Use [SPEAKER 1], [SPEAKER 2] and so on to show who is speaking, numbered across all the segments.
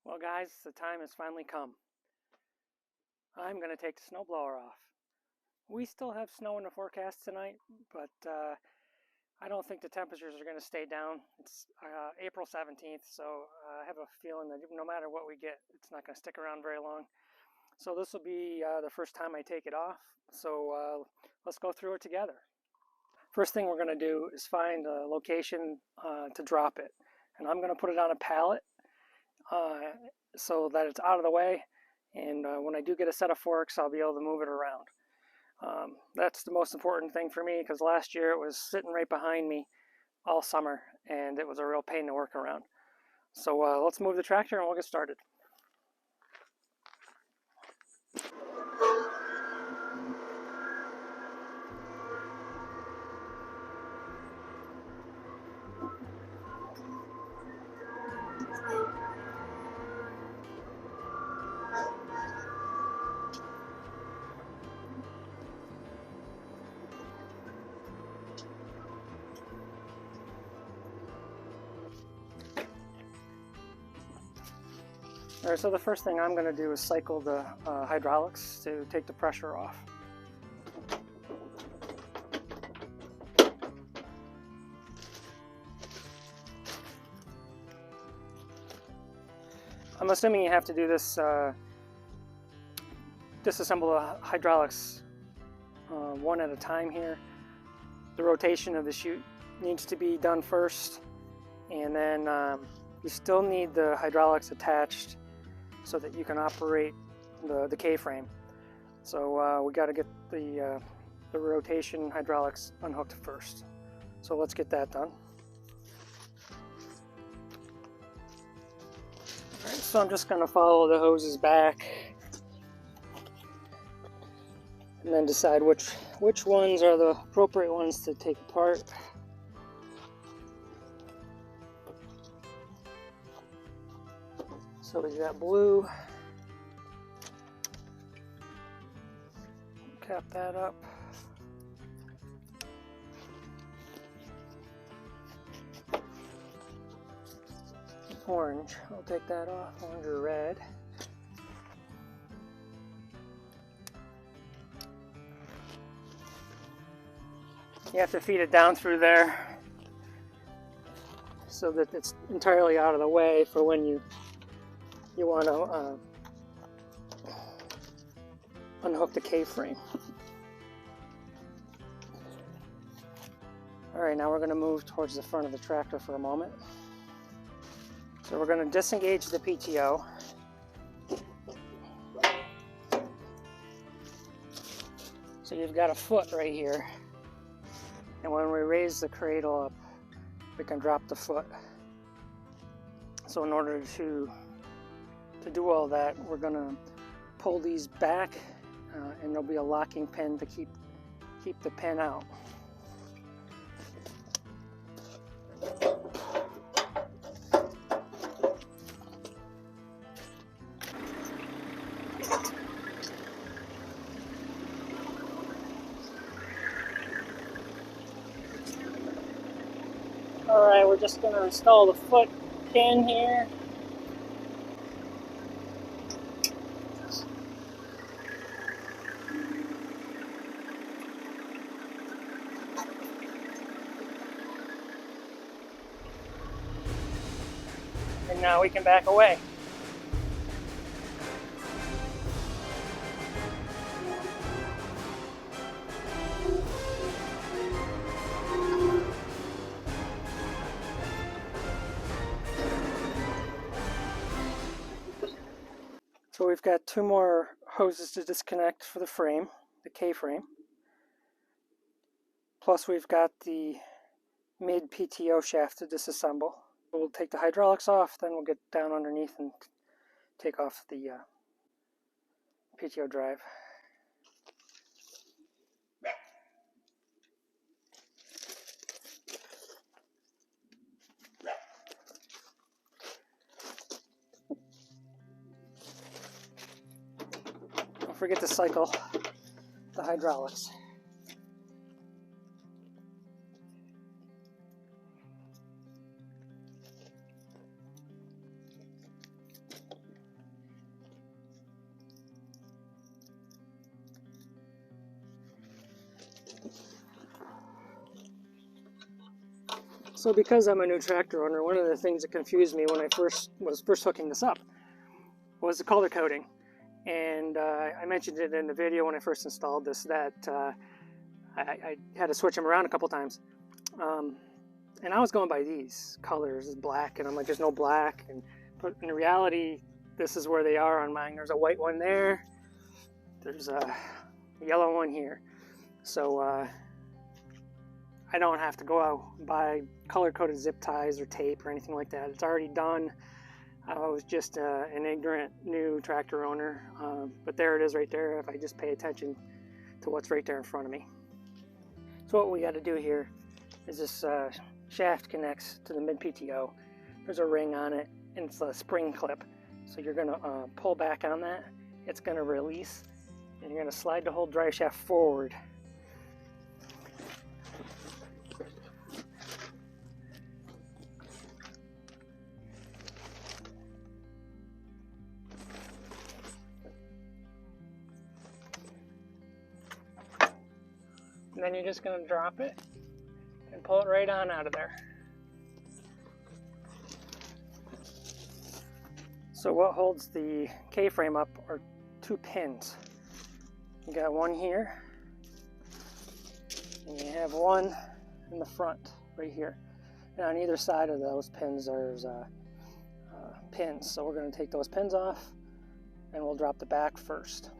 [SPEAKER 1] Well guys, the time has finally come. I'm going to take the snowblower off. We still have snow in the forecast tonight, but I don't think the temperatures are going to stay down. It's April 17th, so I have a feeling that no matter what we get, it's not going to stick around very long. So this will be the first time I take it off, so let's go through it together. First thing we're going to do is find a location to drop it. And I'm going to put it on a pallet so that it's out of the way, and when I do get a set of forks, I'll be able to move it around. That's the most important thing for me, because last year it was sitting right behind me all summer and it was a real pain to work around. So let's move the tractor and we'll get started. Alright, so the first thing I'm going to do is cycle the hydraulics to take the pressure off. I'm assuming you have to do this, disassemble the hydraulics one at a time here. The rotation of the chute needs to be done first, and then you still need the hydraulics attached so that you can operate the K-frame. So we got to get the rotation hydraulics unhooked first. So let's get that done. All right, so I'm just going to follow the hoses back and then decide which ones are the appropriate ones to take apart. So we got blue. Cap that up. Orange, I'll take that off. Orange or red. You have to feed it down through there so that it's entirely out of the way for when you want to unhook the K-frame. Alright, now we're going to move towards the front of the tractor for a moment. So we're going to disengage the PTO. So you've got a foot right here. And when we raise the cradle up, we can drop the foot. So in order to do all that, we're going to pull these back, and there'll be a locking pin to keep the pin out. Alright, we're just going to install the foot pin here. And now we can back away. So we've got two more hoses to disconnect for the frame, the K-frame. Plus we've got the Mid-PTO shaft to disassemble. We'll take the hydraulics off, then we'll get down underneath and take off the PTO drive. Don't forget to cycle the hydraulics. So because I'm a new tractor owner, one of the things that confused me when I was first hooking this up was the color coding. And I mentioned it in the video when I first installed this that I had to switch them around a couple times. And I was going by these colors, black, and I'm like, there's no black. But in reality, this is where they are on mine. There's a white one there. There's a yellow one here. So I don't have to go out and buy color-coded zip ties or tape or anything like that. It's already done. I was just an ignorant new tractor owner, but there it is right there if I just pay attention to what's right there in front of me. So what we got to do here is this shaft connects to the Mid-PTO. There's a ring on it, and it's a spring clip. So you're going to pull back on that. It's going to release, and you're going to slide the whole drive shaft forward. And then you're just going to drop it and pull it right on out of there. So what holds the K-frame up are two pins. You got one here, and you have one in the front right here. And on either side of those pins there's pins. So we're going to take those pins off, and we'll drop the back first.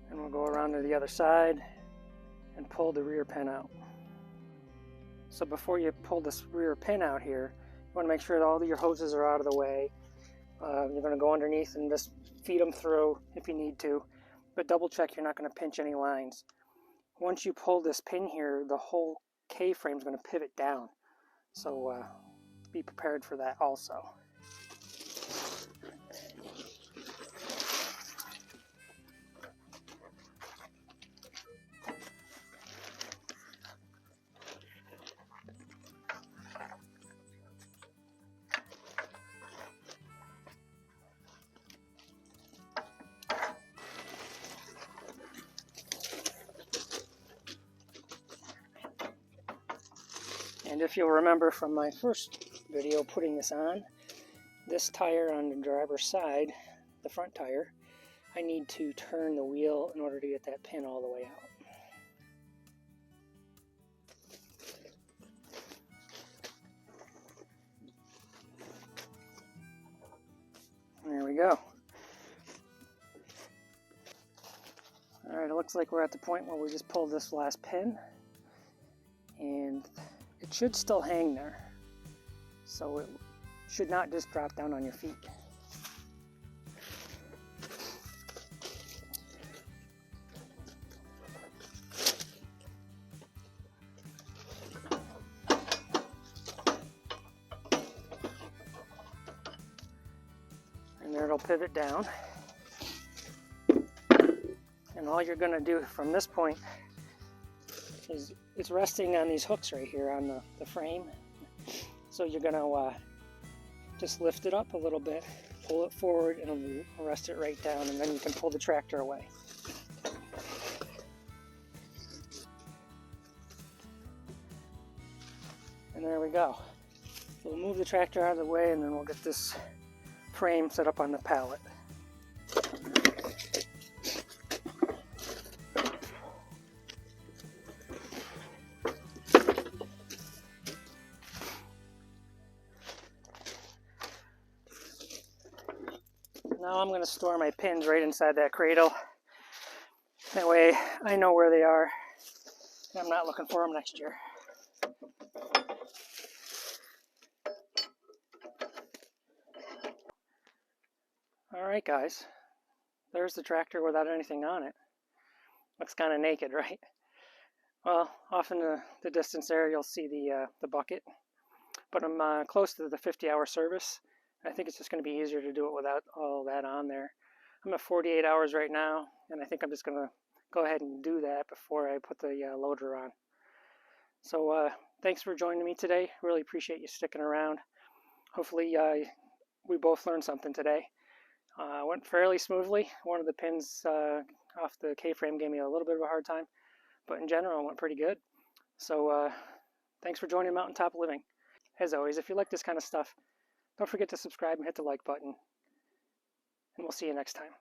[SPEAKER 1] And we'll go around to the other side and pull the rear pin out. So before you pull this rear pin out here, you want to make sure that all of your hoses are out of the way. You're going to go underneath and just feed them through if you need to, but double check you're not going to pinch any lines. Once you pull this pin here, the whole K-frame is going to pivot down. So be prepared for that also. And if you'll remember from my first video putting this on, this tire on the driver's side, the front tire, I need to turn the wheel in order to get that pin all the way out. There we go. Alright, it looks like we're at the point where we just pulled this last pin, and it should still hang there, so it should not just drop down on your feet. And there it'll pivot down. And all you're going to do from this point is it's resting on these hooks right here on the frame. So you're going to just lift it up a little bit, pull it forward, and it'll rest it right down, and then you can pull the tractor away. And there we go. So we'll move the tractor out of the way, and then we'll get this frame set up on the pallet. Now I'm going to store my pins right inside that cradle. That way I know where they are, and I'm not looking for them next year. Alright guys, there's the tractor without anything on it. Looks kind of naked, right? Well, off in the distance there you'll see the bucket, but I'm close to the 50-hour service. I think it's just going to be easier to do it without all that on there. I'm at 48 hours right now, and I think I'm just going to go ahead and do that before I put the loader on. So thanks for joining me today. Really appreciate you sticking around. Hopefully we both learned something today. Went fairly smoothly. One of the pins off the K-frame gave me a little bit of a hard time, but in general it went pretty good. So thanks for joining Mountaintop Living. As always, if you like this kind of stuff, don't forget to subscribe and hit the like button. And we'll see you next time.